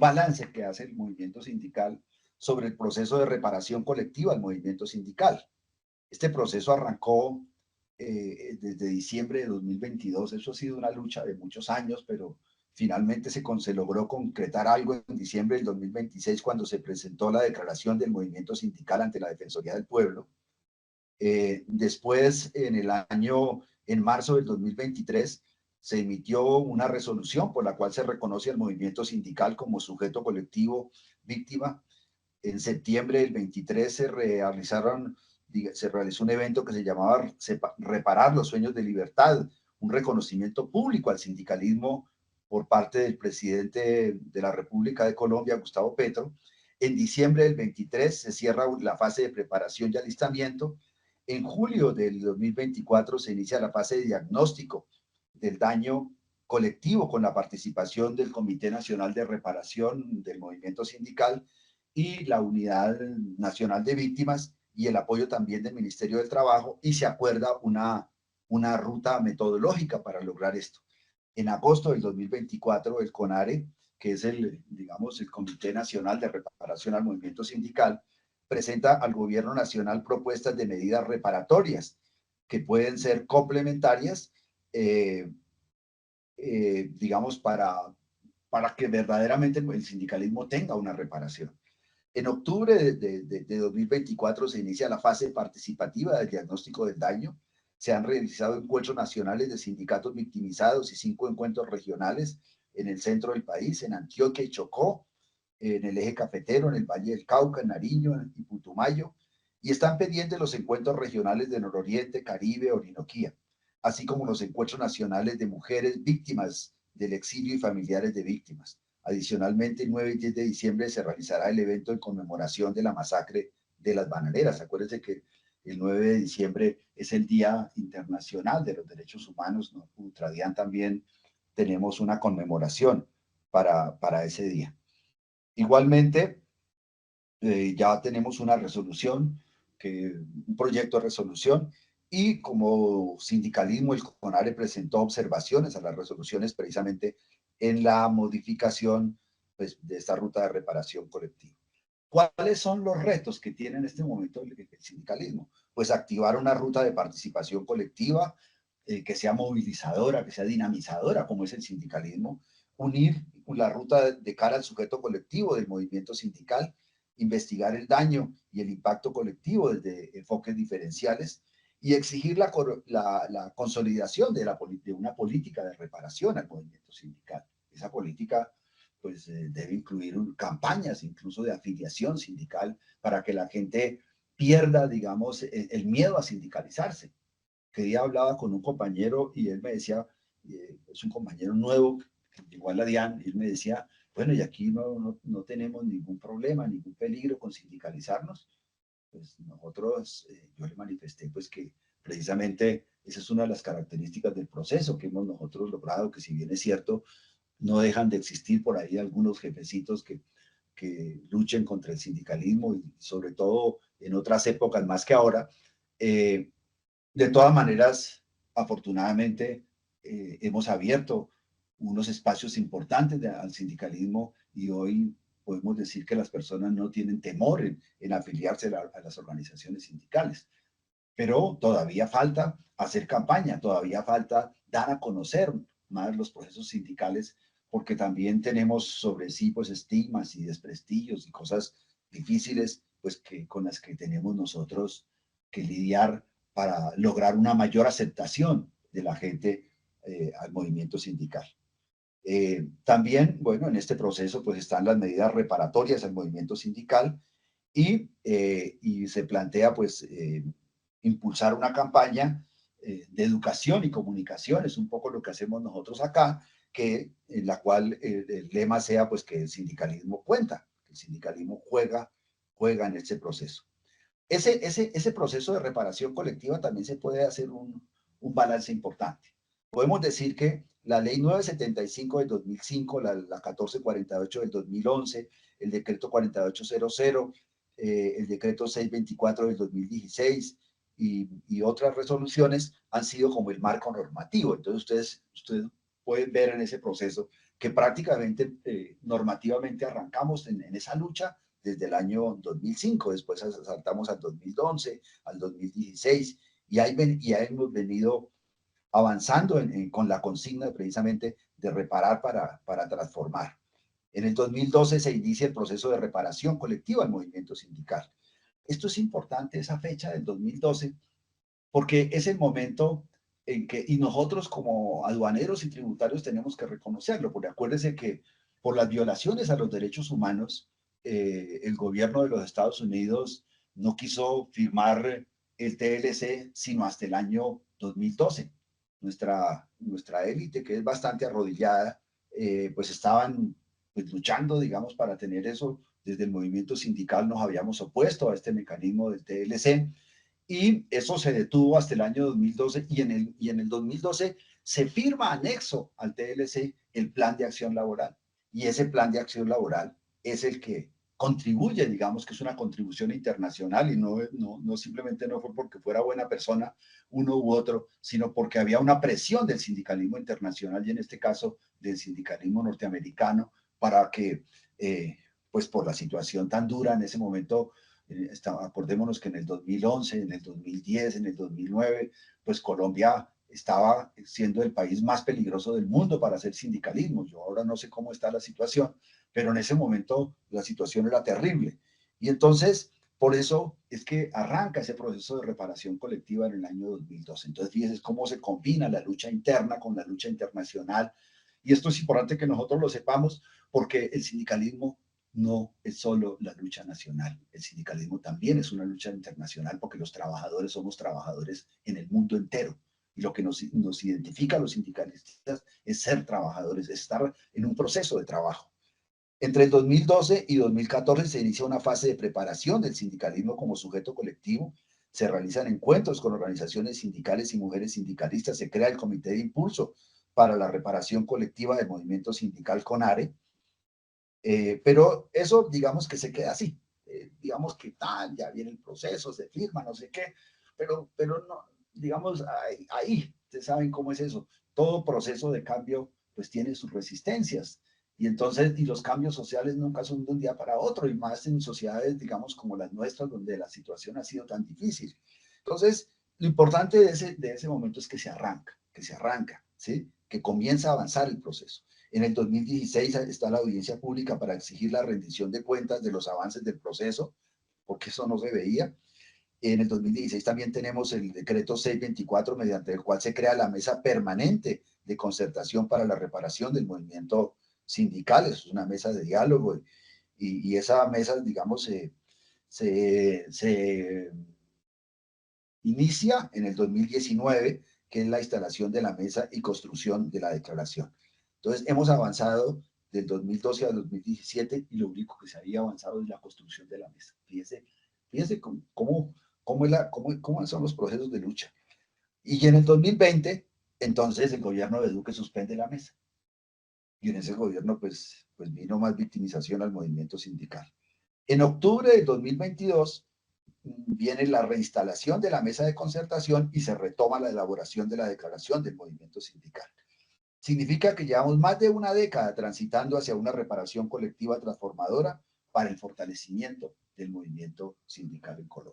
balance que hace el movimiento sindical sobre el proceso de reparación colectiva del movimiento sindical. Este proceso arrancó desde diciembre de 2022. Eso ha sido una lucha de muchos años, pero finalmente se logró concretar algo en diciembre del 2026 cuando se presentó la declaración del movimiento sindical ante la Defensoría del Pueblo. Después, en marzo del 2023, se emitió una resolución por la cual se reconoce al movimiento sindical como sujeto colectivo víctima. En septiembre del 23 se realizó un evento que se llamaba Reparar los Sueños de Libertad, un reconocimiento público al sindicalismo por parte del presidente de la República de Colombia, Gustavo Petro. En diciembre del 23 se cierra la fase de preparación y alistamiento. En julio del 2024 se inicia la fase de diagnóstico del daño colectivo con la participación del Comité Nacional de Reparación del Movimiento Sindical y la Unidad Nacional de Víctimas y el apoyo también del Ministerio del Trabajo, y se acuerda una ruta metodológica para lograr esto. En agosto del 2024, el CONARE, que es digamos, el Comité Nacional de Reparación al Movimiento Sindical, presenta al Gobierno Nacional propuestas de medidas reparatorias que pueden ser complementarias, digamos, para que verdaderamente el sindicalismo tenga una reparación. En octubre de 2024 se inicia la fase participativa del diagnóstico del daño. Se han realizado encuentros nacionales de sindicatos victimizados y 5 encuentros regionales en el centro del país, en Antioquia y Chocó, en el eje cafetero, en el Valle del Cauca, en Nariño y Putumayo. Y están pendientes los encuentros regionales de Nororiente, Caribe, Orinoquía, así como los encuentros nacionales de mujeres víctimas del exilio y familiares de víctimas. Adicionalmente, el 9 y 10 de diciembre se realizará el evento en conmemoración de la masacre de las bananeras. Acuérdense que el 9 de diciembre es el Día Internacional de los Derechos Humanos, ¿no? Ultradian también tenemos una conmemoración para ese día. Igualmente, ya tenemos una resolución, un proyecto de resolución, y como sindicalismo, el CONARE presentó observaciones a las resoluciones precisamente en la modificación, pues, de esta ruta de reparación colectiva. ¿Cuáles son los retos que tiene en este momento el sindicalismo? Pues activar una ruta de participación colectiva que sea movilizadora, que sea dinamizadora, como es el sindicalismo, unir la ruta de cara al sujeto colectivo del movimiento sindical, investigar el daño y el impacto colectivo desde enfoques diferenciales y exigir la consolidación de una política de reparación al movimiento sindical. Esa política pues debe incluir campañas incluso de afiliación sindical para que la gente pierda, digamos, el miedo a sindicalizarse. Que día hablaba con un compañero y él me decía, es un compañero nuevo, igual a DIAN, y él me decía, bueno, y aquí no tenemos ningún problema, ningún peligro con sindicalizarnos. Pues nosotros, yo le manifesté pues que precisamente esa es una de las características del proceso que hemos nosotros logrado, que si bien es cierto, no dejan de existir por ahí algunos jefecitos que luchen contra el sindicalismo y sobre todo en otras épocas más que ahora. De todas maneras, afortunadamente, hemos abierto unos espacios importantes al sindicalismo y hoy podemos decir que las personas no tienen temor en afiliarse a las organizaciones sindicales. Pero todavía falta hacer campaña, todavía falta dar a conocer más los procesos sindicales, porque también tenemos sobre sí pues estigmas y desprestigios y cosas difíciles pues con las que tenemos nosotros que lidiar para lograr una mayor aceptación de la gente al movimiento sindical. También, bueno, en este proceso pues están las medidas reparatorias al movimiento sindical y se plantea pues impulsar una campaña de educación y comunicación, es un poco lo que hacemos nosotros acá, en la cual el lema sea pues que el sindicalismo cuenta, que el sindicalismo juega en este proceso. Ese proceso de reparación colectiva también se puede hacer un balance importante. Podemos decir que la ley 975 del 2005, la 1448 del 2011, el decreto 4800, el decreto 624 del 2016 y otras resoluciones han sido como el marco normativo. Entonces ustedes pueden ver en ese proceso que prácticamente normativamente arrancamos en esa lucha desde el año 2005, después saltamos al 2011, al 2016, y ahí hemos venido avanzando con la consigna precisamente de reparar para transformar. En el 2012 se inicia el proceso de reparación colectiva del movimiento sindical. Esto es importante, esa fecha del 2012, porque es el momento en que, y nosotros como aduaneros y tributarios tenemos que reconocerlo, porque acuérdense que por las violaciones a los derechos humanos, el gobierno de los Estados Unidos no quiso firmar el TLC sino hasta el año 2012. Nuestra élite, que es bastante arrodillada, pues estaban pues, luchando, digamos, para tener eso. Desde el movimiento sindical nos habíamos opuesto a este mecanismo del TLC, y eso se detuvo hasta el año 2012, y en el 2012 se firma anexo al TLC el plan de acción laboral, y ese plan de acción laboral es el que contribuye, digamos que es una contribución internacional, y no simplemente no fue porque fuera buena persona uno u otro, sino porque había una presión del sindicalismo internacional, y en este caso del sindicalismo norteamericano, para que, pues por la situación tan dura en ese momento, acordémonos que en el 2011, en el 2010, en el 2009, pues Colombia estaba siendo el país más peligroso del mundo para hacer sindicalismo. Yo ahora no sé cómo está la situación, pero en ese momento la situación era terrible. Y entonces, por eso es que arranca ese proceso de reparación colectiva en el año 2012. Entonces, fíjense cómo se combina la lucha interna con la lucha internacional. Y esto es importante que nosotros lo sepamos, porque el sindicalismo no es solo la lucha nacional. El sindicalismo también es una lucha internacional, porque los trabajadores somos trabajadores en el mundo entero. Y lo que nos identifica a los sindicalistas es ser trabajadores, es estar en un proceso de trabajo. Entre el 2012 y 2014 se inicia una fase de preparación del sindicalismo como sujeto colectivo. Se realizan encuentros con organizaciones sindicales y mujeres sindicalistas. Se crea el Comité de Impulso para la Reparación Colectiva del Movimiento Sindical CONARE. Pero eso, digamos que se queda así. Digamos que tal, ya viene el proceso, se firma, no sé qué, pero no, digamos, ahí, ustedes saben cómo es eso. Todo proceso de cambio, pues tiene sus resistencias. Y entonces, y los cambios sociales nunca son de un día para otro, y más en sociedades, digamos, como las nuestras, donde la situación ha sido tan difícil. Entonces, lo importante de ese momento es que se arranca, ¿sí? Que comienza a avanzar el proceso. En el 2016 está la audiencia pública para exigir la rendición de cuentas de los avances del proceso, porque eso no se veía. En el 2016 también tenemos el decreto 624, mediante el cual se crea la mesa permanente de concertación para la reparación del movimiento sindical. Es una mesa de diálogo, y esa mesa, digamos, se inicia en el 2019, que es la instalación de la mesa y construcción de la declaración. Entonces, hemos avanzado del 2012 al 2017, y lo único que se había avanzado es la construcción de la mesa. Fíjense cómo son los procesos de lucha. Y en el 2020, entonces, el gobierno de Duque suspende la mesa. Y en ese gobierno, pues vino más victimización al movimiento sindical. En octubre de 2022, viene la reinstalación de la mesa de concertación y se retoma la elaboración de la declaración del movimiento sindical. Significa que llevamos más de una década transitando hacia una reparación colectiva transformadora para el fortalecimiento del movimiento sindical en Colombia.